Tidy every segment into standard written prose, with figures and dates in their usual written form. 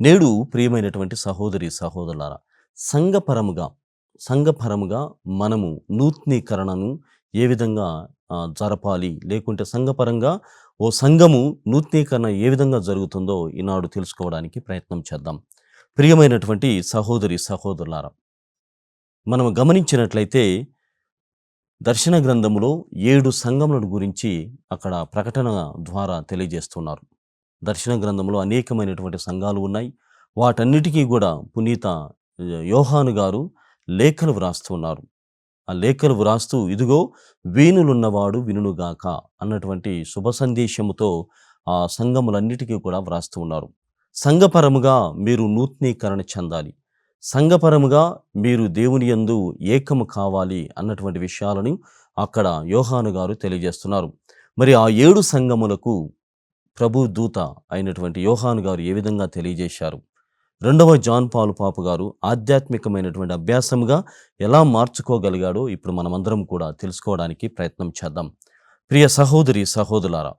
నేడు ప్రియమైనటువంటి సహోదరి సహోదరులారా, సంఘపరముగా సంఘపరముగా మనము నూతనీకరణను ఏ విధంగా జరపాలి? లేకుంటే సంఘపరంగా ఓ సంఘము నూతనీకరణ ఏ విధంగా జరుగుతుందో ఈనాడు తెలుసుకోవడానికి ప్రయత్నం చేద్దాం. ప్రియమైనటువంటి సహోదరి సహోదరులారా, మనం గమనించినట్లయితే దర్శన గ్రంథములో 7 సంఘములను గురించి అక్కడ ప్రకటన ద్వారా తెలియజేస్తున్నారు. దర్శన గ్రంథంలో అనేకమైనటువంటి సంఘాలు ఉన్నాయి. వాటన్నిటికీ కూడా పునీత యోహాను గారు లేఖలు వ్రాస్తూ ఉన్నారు. ఆ లేఖలు వ్రాస్తూ ఇదిగో వీణులున్నవాడు వినుగాక అన్నటువంటి శుభ సందేశముతో ఆ సంఘములన్నిటికీ కూడా వ్రాస్తూ ఉన్నారు. సంఘపరముగా మీరు నూతనీకరణ చెందాలి, సంఘపరముగా మీరు దేవుని యందు ఏకము కావాలి అన్నటువంటి విషయాలను అక్కడ యోహాను గారు తెలియజేస్తున్నారు. మరి ఆ 7 సంఘములకు ప్రభు దూత అయినటువంటి యోహాను గారు ఏ విధంగా తెలియజేశారు? రెండవ జాన్ పాలు పాపు గారు ఆధ్యాత్మికమైనటువంటి అభ్యాసముగా ఎలా మార్చుకోగలిగాడో ఇప్పుడు మనమందరం కూడా తెలుసుకోవడానికి ప్రయత్నం చేద్దాం. ప్రియ సహోదరి సహోదరులారా,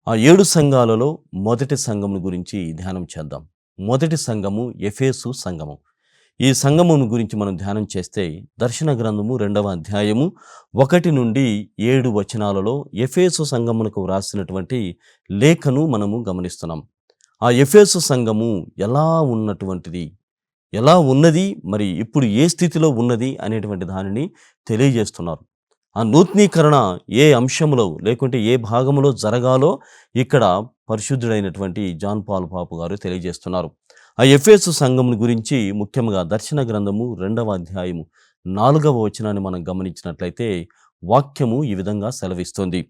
ఆ 7 సంఘాలలో మొదటి సంఘము గురించి ధ్యానం చేద్దాం. మొదటి సంఘము ఎఫెసు సంఘము. ఈ సంఘమును గురించి మనం ధ్యానం చేస్తే దర్శన గ్రంథము 2వ అధ్యాయము 1 నుండి 7 వచనాలలో ఎఫెసు సంఘమునకు వ్రాసినటువంటి లేఖను మనము గమనిస్తున్నాం. ఆ ఎఫెసు సంఘము ఎలా ఉన్నటువంటిది, ఎలా ఉన్నది, మరి ఇప్పుడు ఏ స్థితిలో ఉన్నది అనేటువంటి దానిని తెలియజేస్తున్నారు. ఆ నూతనీకరణ ఏ అంశంలో లేకుంటే ఏ భాగంలో జరగాలో ఇక్కడ పరిశుద్ధుడైనటువంటి జాన్ పాల్ పాపు గారు తెలియజేస్తున్నారు. ఆ ఎఫెసు సంఘం గురించి ముఖ్యంగా దర్శన గ్రంథము 2వ అధ్యాయము 4వ వచనాన్ని మనం గమనించినట్లయితే వాక్యము ఈ విధంగా సెలవిస్తుంది.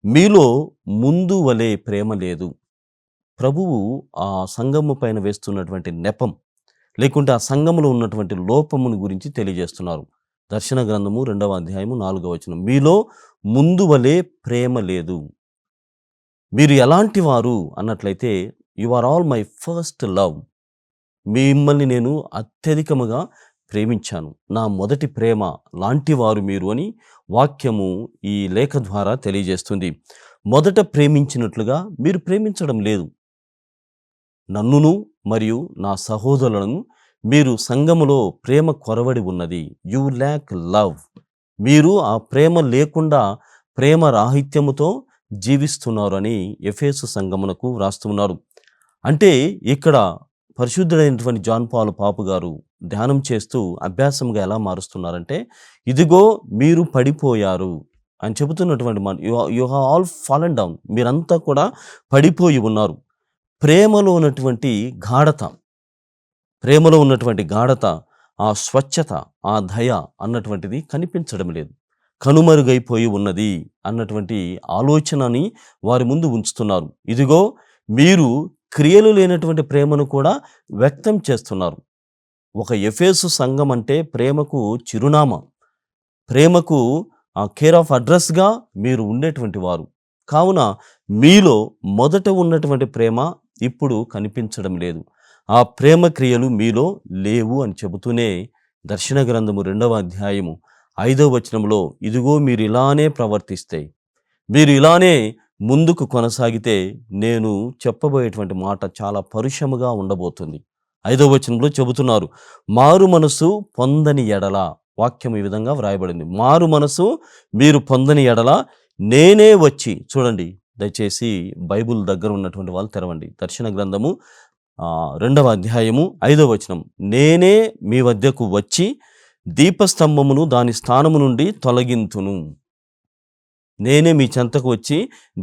మీలో ముందు వలె ప్రేమ లేదు. ప్రభువు ఆ సంఘము పైన వేస్తున్నటువంటి నెపం లేకుంటే ఆ సంఘములో ఉన్నటువంటి లోపమును గురించి తెలియజేస్తున్నారు. దర్శన గ్రంథము 2వ అధ్యాయము 4వ వచనం, మీలో ముందు వలె ప్రేమ లేదు. మీరు ఎలాంటి వారు అన్నట్లయితే, you are all my first love. మిమ్మల్ని నేను అత్యధికముగా ప్రేమించాను, నా మొదటి ప్రేమ లాంటి వారు మీరు అని వాక్యము ఈ లేఖ ద్వారా తెలియజేస్తుంది. మొదట ప్రేమించినట్లుగా మీరు ప్రేమించడం లేదు. నన్నును మరియు నా సహోదరులను మీరు సంఘములో ప్రేమ కొరవడి ఉన్నది. You lakh love. మీరు ఆ ప్రేమ లేకుండా ప్రేమ రాహిత్యముతో జీవిస్తున్నారు అని ఎఫెసు సంఘమునకు వ్రాస్తున్నారు. అంటే ఇక్కడ పరిశుద్ధుడైనటువంటి జాన్ పాల్ పాపు గారు ధ్యానం చేస్తూ అభ్యాసంగా ఎలా మారుస్తున్నారంటే, ఇదిగో మీరు పడిపోయారు అని చెబుతున్నటువంటి you have all fallen down. మీరంతా కూడా పడిపోయి ఉన్నారు. ప్రేమలో ఉన్నటువంటి గాఢత, ప్రేమలో ఉన్నటువంటి గాఢత, ఆ స్వచ్ఛత, ఆ దయ అన్నటువంటిది కనిపించడం లేదు, కనుమరుగైపోయి ఉన్నది అన్నటువంటి ఆలోచనని వారి ముందు ఉంచుతున్నారు. ఇదిగో మీరు క్రియలు లేనటువంటి ప్రేమను కూడా వ్యక్తం చేస్తున్నారు. ఒక ఎఫెసు సంఘం అంటే ప్రేమకు చిరునామా, ప్రేమకు కేర్ ఆఫ్ అడ్రస్గా మీరు ఉండేటువంటి వారు. కావున మీలో మొదట ఉన్నటువంటి ప్రేమ ఇప్పుడు కనిపించడం లేదు. ఆ ప్రేమ క్రియలు మీలో లేవు అని చెబుతూనే దర్శన గ్రంథము 2వ అధ్యాయము 5వ వచనంలో, ఇదిగో మీరు ఇలానే ప్రవర్తిస్తే, మీరు ఇలానే ముందుకు కొనసాగితే నేను చెప్పబోయేటువంటి మాట చాలా పరుషముగా ఉండబోతుంది. 5వ వచనంలో చెబుతున్నారు, మారు మనసు పొందని ఎడల. వాక్యం ఈ విధంగా వ్రాయబడింది, మారు మనసు మీరు పొందని ఎడల నేనే వచ్చి. చూడండి, దయచేసి బైబుల్ దగ్గర ఉన్నటువంటి వాళ్ళు తెరవండి. దర్శన గ్రంథము 2వ అధ్యాయము 5వ వచనం, నేనే మీ వద్దకు వచ్చి దీపస్తంభమును దాని స్థానము నుండి తొలగింతును. నేనే మీ చెంతకు వచ్చి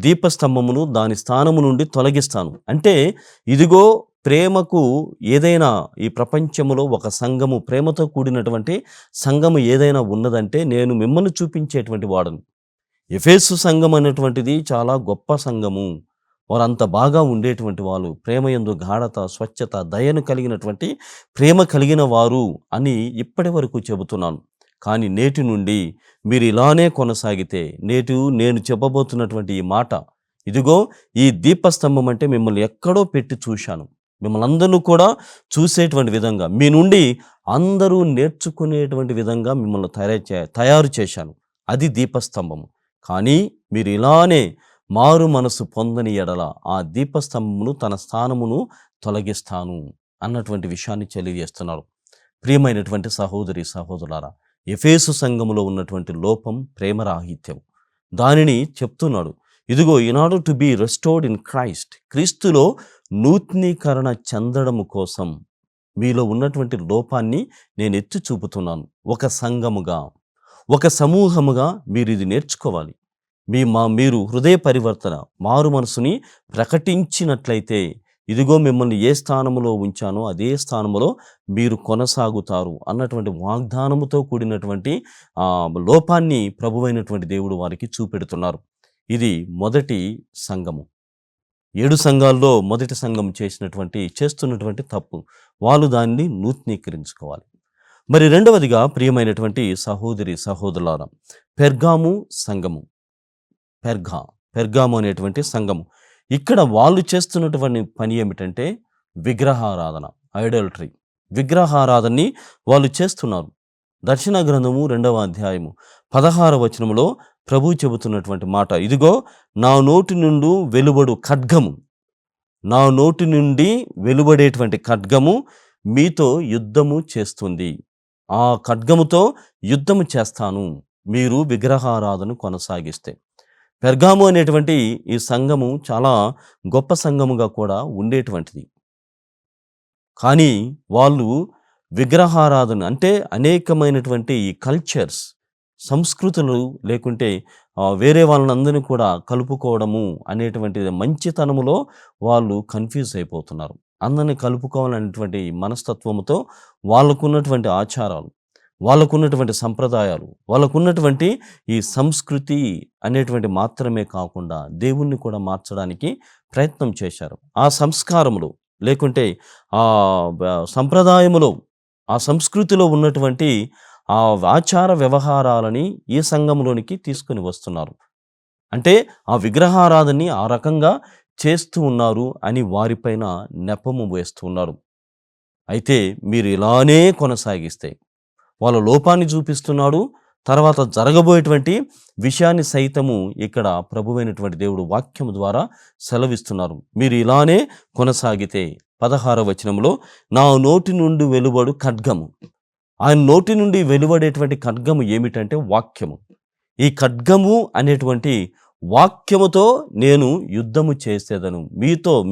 దీపస్తంభమును దాని స్థానము నుండి తొలగిస్తాను. అంటే ఇదిగో ప్రేమకు ఏదైనా ఈ ప్రపంచములో ఒక సంఘము, ప్రేమతో కూడినటువంటి సంఘము ఏదైనా ఉన్నదంటే నేను మిమ్మల్ని చూపించేటువంటి వాడను. ఎఫెసు సంఘం అనేటువంటిది చాలా గొప్ప సంఘము. వారంత బాగా ఉండేటువంటి వాళ్ళు, ప్రేమ యందు గాఢత, స్వచ్ఛత, దయను కలిగినటువంటి ప్రేమ కలిగిన వారు అని ఇప్పటి వరకు చెబుతున్నాను. కానీ నేటి నుండి మీరు ఇలానే కొనసాగితే, నేను చెప్పబోతున్నటువంటి ఈ మాట, ఇదిగో ఈ దీపస్తంభం అంటే మిమ్మల్ని ఎక్కడో పెట్టి చూశాను, మిమ్మల్ని అందరూ కూడా చూసేటువంటి విధంగా, మీ నుండి అందరూ నేర్చుకునేటువంటి విధంగా మిమ్మల్ని తయారు చేశాను. అది దీపస్తంభము. కానీ మీరు ఇలానే మారు మనసు పొందని ఎడల ఆ దీపస్తంభమును తన స్థానమును తొలగిస్తాను అన్నటువంటి విషయాన్ని తెలియజేస్తున్నారు. ప్రియమైనటువంటి సహోదరి సహోదరులారా, ఎఫేసు సంఘములో ఉన్నటువంటి లోపం ప్రేమరాహిత్యం. దానిని చెప్తున్నాడు. ఇదిగో ఈనాడు to be restored in Christ, క్రీస్తులో నూతనీకరణ చెందడము కోసం మీలో ఉన్నటువంటి లోపాన్ని నేను ఎత్తి చూపుతున్నాను. ఒక సంఘముగా, ఒక సమూహముగా మీరు ఇది నేర్చుకోవాలి. మీరు హృదయ పరివర్తన, మారు మనసుని ప్రకటించినట్లయితే ఇదిగో మిమ్మల్ని ఏ స్థానములో ఉంచానో అదే స్థానములో మీరు కొనసాగుతారు అన్నటువంటి వాగ్దానముతో కూడినటువంటి లోపాన్ని ప్రభువైనటువంటి దేవుడు వారికి చూపెడుతున్నారు. ఇది మొదటి సంఘము. 7 సంఘాల్లో మొదటి సంఘం చేస్తున్నటువంటి తప్పు. వాళ్ళు దాన్ని నూతనీకరించుకోవాలి. మరి రెండవదిగా ప్రియమైనటువంటి సహోదరి సహోదరులారా, పెర్గాము సంఘము. పెర్గాము అనేటువంటి సంఘము. ఇక్కడ వాళ్ళు చేస్తున్నటువంటి పని ఏమిటంటే విగ్రహారాధన, ఐడల్టరీ. విగ్రహారాధనని వాళ్ళు చేస్తున్నారు. దర్శన గ్రంథము 2వ అధ్యాయము 16వ వచనములో ప్రభువు చెబుతున్నటువంటి మాట, ఇదిగో నా నోటి నుండి వెలువడు ఖడ్గము, నా నోటి నుండి వెలువడేటువంటి ఖడ్గము మీతో యుద్ధము చేస్తుంది. ఆ ఖడ్గముతో యుద్ధము చేస్తాను మీరు విగ్రహారాధన కొనసాగిస్తే. పెర్గాము అనేటువంటి ఈ సంఘము చాలా గొప్ప సంఘముగా కూడా ఉండేటువంటిది. కానీ వాళ్ళు విగ్రహారాధన అంటే అనేకమైనటువంటి ఈ కల్చర్స్, సంస్కృతులు లేకుంటే వేరే వాళ్ళందరినీ కూడా కలుపుకోవడము అనేటువంటి మంచితనములో వాళ్ళు కన్ఫ్యూజ్ అయిపోతున్నారు. అందరినీ కలుపుకోవాలనేటువంటి మనస్తత్వముతో వాళ్ళకున్నటువంటి ఆచారాలు, వాళ్ళకున్నటువంటి సంప్రదాయాలు, వాళ్ళకున్నటువంటి ఈ సంస్కృతి అనేటువంటి మాత్రమే కాకుండా దేవుణ్ణి కూడా మార్చడానికి ప్రయత్నం చేశారు. ఆ సంస్కారములు లేకుంటే ఆ సంప్రదాయములో, ఆ సంస్కృతిలో ఉన్నటువంటి ఆ ఆచార వ్యవహారాలని ఈ సంఘంలోనికి తీసుకొని వస్తున్నారు. అంటే ఆ విగ్రహారాధనని ఆ రకంగా చేస్తూ ఉన్నారు అని వారిపైన నెపము వేస్తూ ఉన్నారు. అయితే మీరు ఇలానే కొనసాగిస్తే వాళ్ళ లోపాన్ని చూపిస్తున్నాడు. తర్వాత జరగబోయేటువంటి విషయాన్ని సైతము ఇక్కడ ప్రభువైనటువంటి దేవుడు వాక్యము ద్వారా సెలవిస్తున్నారు. మీరు ఇలానే కొనసాగితే 16వ వచనంలో నా నోటి నుండి వెలువడు ఖడ్గము. ఆయన నోటి నుండి వెలువడేటువంటి ఖడ్గము ఏమిటంటే వాక్యము. ఈ ఖడ్గము అనేటువంటి వాక్యముతో నేను యుద్ధము చేసేదను,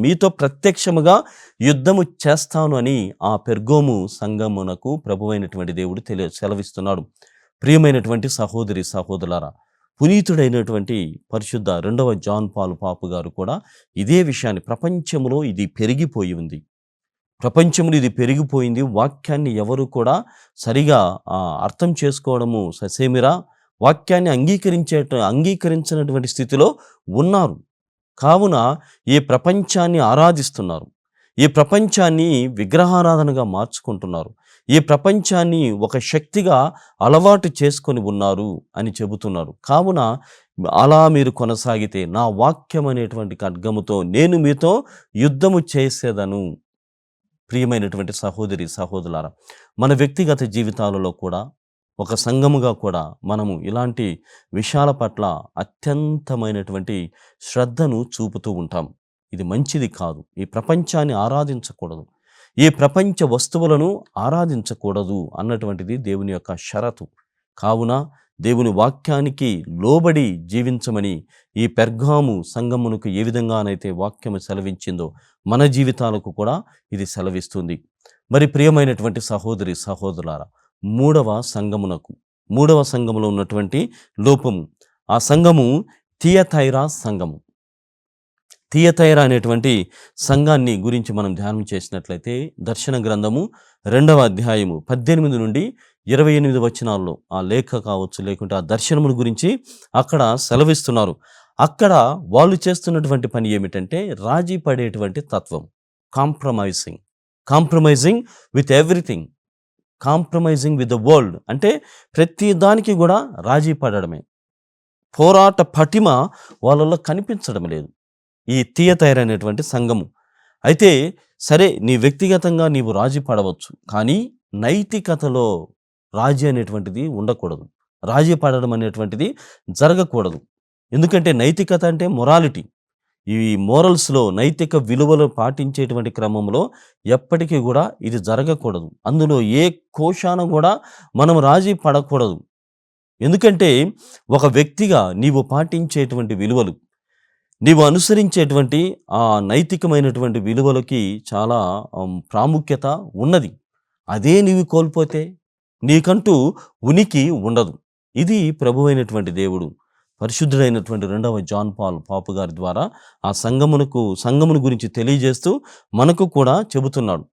మీతో ప్రత్యక్షముగా యుద్ధము చేస్తాను అని ఆ పెర్గోము సంఘమునకు ప్రభువైనటువంటి దేవుడు సెలవిస్తున్నాడు. ప్రియమైనటువంటి సహోదరి సహోదరులారా, పునీతుడైనటువంటి పరిశుద్ధ 2వ జాన్ పాల్ పాపు గారు కూడా ఇదే విషయాన్ని, ప్రపంచంలో ఇది పెరిగిపోయి ఉంది, ప్రపంచంలో ఇది పెరిగిపోయింది, వాక్యాన్ని ఎవరు కూడా సరిగా అర్థం చేసుకోవడము ససేమిరా, వాక్యాన్ని అంగీకరించినటువంటి స్థితిలో ఉన్నారు. కావున ఈ ప్రపంచాన్ని ఆరాధిస్తున్నారు, ఈ ప్రపంచాన్ని విగ్రహారాధనగా మార్చుకుంటున్నారు, ఈ ప్రపంచాన్ని ఒక శక్తిగా అలవాటు చేసుకొని ఉన్నారు అని చెబుతున్నారు. కావున అలా మీరు కొనసాగితే నా వాక్యం అనేటువంటి ఖడ్గముతో నేను మీతో యుద్ధము చేసేదను. ప్రియమైనటువంటి సహోదరి సహోదరులారా, మన వ్యక్తిగత జీవితాలలో కూడా ఒక సంఘముగా కూడా మనము ఇలాంటి విషయాల పట్ల అత్యంతమైనటువంటి శ్రద్ధను చూపుతూ ఉంటాం. ఇది మంచిది కాదు. ఈ ప్రపంచాన్ని ఆరాధించకూడదు, ఈ ప్రపంచ వస్తువులను ఆరాధించకూడదు అన్నటువంటిది దేవుని యొక్క షరతు. కావున దేవుని వాక్యానికి లోబడి జీవించమని ఈ పెర్గాము సంఘమునకు ఏ విధంగానైతే వాక్యము సెలవించిందో మన జీవితాలకు కూడా ఇది సెలవిస్తుంది. మరి ప్రియమైనటువంటి సహోదరి సహోదరులారా, మూడవ సంఘములో ఉన్నటువంటి లోపము, ఆ సంఘము థియతైరా సంఘము. థియతైరా అనేటువంటి సంఘాన్ని గురించి మనం ధ్యానం చేసినట్లయితే దర్శన గ్రంథము 2వ అధ్యాయము 18 నుండి 28 వచనాల్లో ఆ లేఖ కావచ్చు లేకుంటే ఆ దర్శనముల గురించి అక్కడ సెలవిస్తున్నారు. అక్కడ వాళ్ళు చేస్తున్నటువంటి పని ఏమిటంటే రాజీ పడేటువంటి తత్వం, compromising with everything, compromising with the world. అంటే ప్రతి దానికి కూడా రాజీ పడడమే. పోరాట పటిమ వాళ్ళలో కనిపించడం లేదు ఈ థియతైరా అనేటువంటి సంఘము. అయితే సరే, నీ వ్యక్తిగతంగా నీవు రాజీ పడవచ్చు, కానీ నైతికతలో రాజీ అనేటువంటిది ఉండకూడదు, రాజీ పడడం అనేటువంటిది జరగకూడదు. ఎందుకంటే నైతికత అంటే మొరాలిటీ. ఈ మోరల్స్‌లో నైతిక విలువలు పాటించేటువంటి క్రమంలో ఎప్పటికీ గూడా ఇది జరగకూడదు. అందులో ఏ కోశాన గూడా మనం రాజీ పడకూడదు. ఎందుకంటే ఒక వ్యక్తిగా నీవు పాటించేటువంటి విలువలు, నీవు అనుసరించేటువంటి ఆ నైతికమైనటువంటి విలువలకి చాలా ప్రాముఖ్యత ఉన్నది. అదే నీవు కోల్పోతే నీకంటూ ఉనికి ఉండదు. ఇది ప్రభువైనటువంటి దేవుడు పరిశుద్ధుడైనటువంటి 2వ జాన్ పాల్ పాపు గారి ద్వారా ఆ సంఘమును గురించి తెలియజేస్తూ మనకు కూడా చెబుతున్నాడు.